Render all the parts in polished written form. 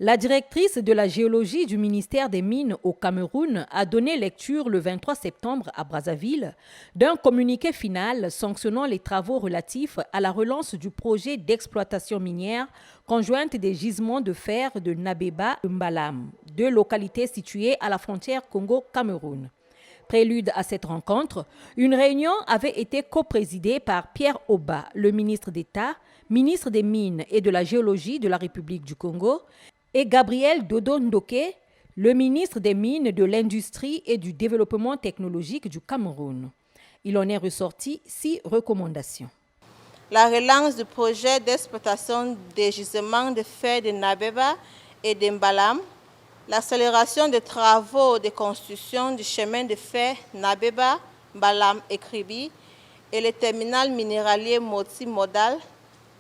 La directrice de la géologie du ministère des Mines au Cameroun a donné lecture le 23 septembre à Brazzaville d'un communiqué final sanctionnant les travaux relatifs à la relance du projet d'exploitation minière conjointe des gisements de fer de Nabeba et Mbalam, deux localités situées à la frontière Congo-Cameroun. Prélude à cette rencontre, une réunion avait été coprésidée par Pierre Oba, le ministre d'État, ministre des Mines et de la Géologie de la République du Congo, et Gabriel Dodo Ndoké, le ministre des Mines, de l'Industrie et du Développement technologique du Cameroun. Il en est ressorti 6 recommandations. La relance du projet d'exploitation des gisements de fer de Nabeba et de Mbalam, l'accélération des travaux de construction du chemin de fer Nabeba, Mbalam et Kribi et le terminal minéralier multimodal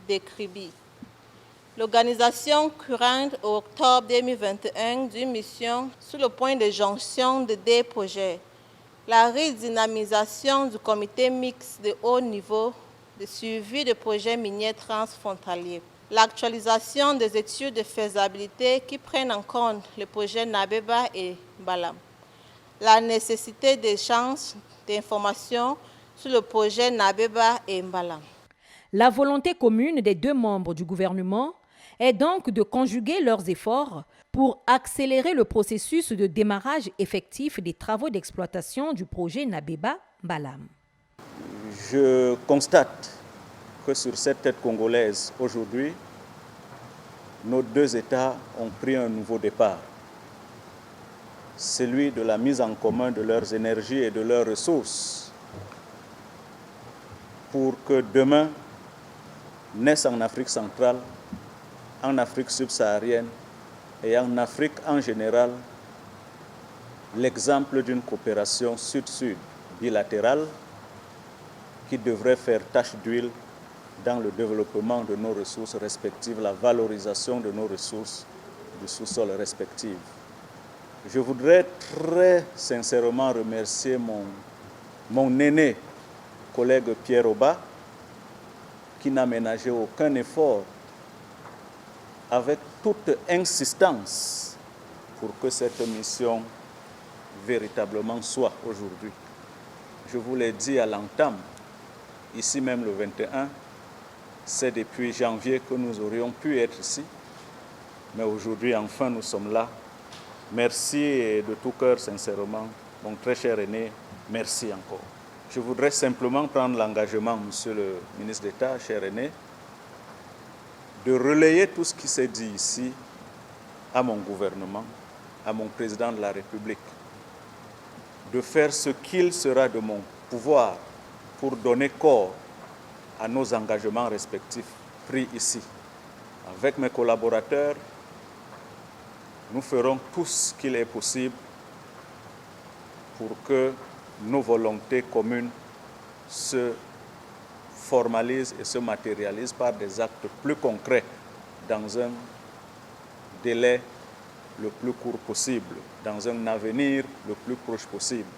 de Kribi. L'organisation courante au octobre 2021 d'une mission sur le point de jonction de deux projets. La redynamisation du comité mixte de haut niveau de suivi de projets miniers transfrontaliers. L'actualisation des études de faisabilité qui prennent en compte les projets Nabeba et Mbalam. La nécessité d'échange d'informations sur le projet Nabeba et Mbalam. La volonté commune des deux membres du gouvernement est donc de conjuguer leurs efforts pour accélérer le processus de démarrage effectif des travaux d'exploitation du projet Nabeba-Mbalam. Je constate que sur cette tête congolaise, aujourd'hui, nos deux États ont pris un nouveau départ. Celui de la mise en commun de leurs énergies et de leurs ressources pour que demain naisse en Afrique centrale, en Afrique subsaharienne et en Afrique en général l'exemple d'une coopération sud-sud bilatérale qui devrait faire tache d'huile dans le développement de nos ressources respectives, la valorisation de nos ressources du sous-sol respectives. Je voudrais très sincèrement remercier mon aîné collègue Pierre Oba qui n'a ménagé aucun effort avec toute insistance pour que cette mission véritablement soit aujourd'hui. Je vous l'ai dit à l'entame, ici même le 21, c'est depuis janvier que nous aurions pu être ici, mais aujourd'hui enfin nous sommes là. Merci et de tout cœur sincèrement, mon très cher aîné, merci encore. Je voudrais simplement prendre l'engagement, monsieur le ministre d'État, cher aîné, de relayer tout ce qui s'est dit ici à mon gouvernement, à mon président de la République, de faire ce qu'il sera de mon pouvoir pour donner corps à nos engagements respectifs pris ici. Avec mes collaborateurs, nous ferons tout ce qu'il est possible pour que nos volontés communes se formalisent et se matérialisent par des actes plus concrets dans un délai le plus court possible, dans un avenir le plus proche possible.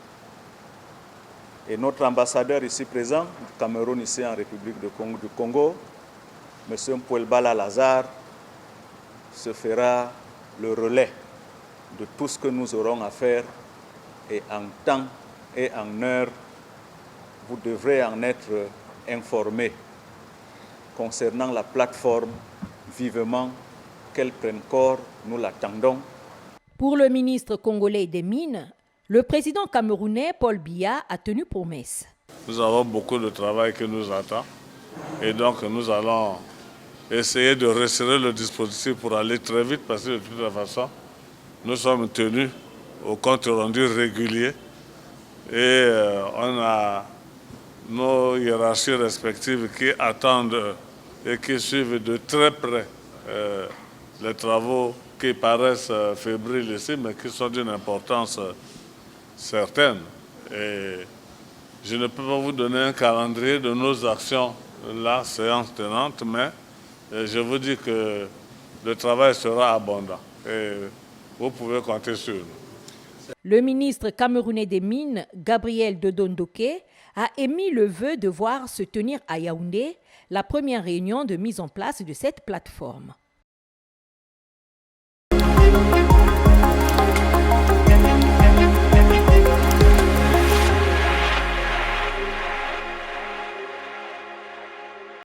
Et notre ambassadeur ici présent, du Cameroun ici en République du Congo, M. Mpouelbala Lazare, se fera le relais de tout ce que nous aurons à faire et en temps et en heure, vous devrez en être informés concernant la plateforme vivement qu'elle prenne corps, nous l'attendons. Pour le ministre congolais des Mines, le président camerounais Paul Biya a tenu promesse. Nous avons beaucoup de travail qui nous attend et donc nous allons essayer de resserrer le dispositif pour aller très vite parce que de toute façon, nous sommes tenus au compte rendu régulier et on a nos hiérarchies respectives qui attendent et qui suivent de très près les travaux qui paraissent fébriles ici, mais qui sont d'une importance certaine. Et je ne peux pas vous donner un calendrier de nos actions, la séance tenante, mais je vous dis que le travail sera abondant et vous pouvez compter sur nous. Le ministre camerounais des Mines, Gabriel Dodo Ndoké, a émis le vœu de voir se tenir à Yaoundé la première réunion de mise en place de cette plateforme.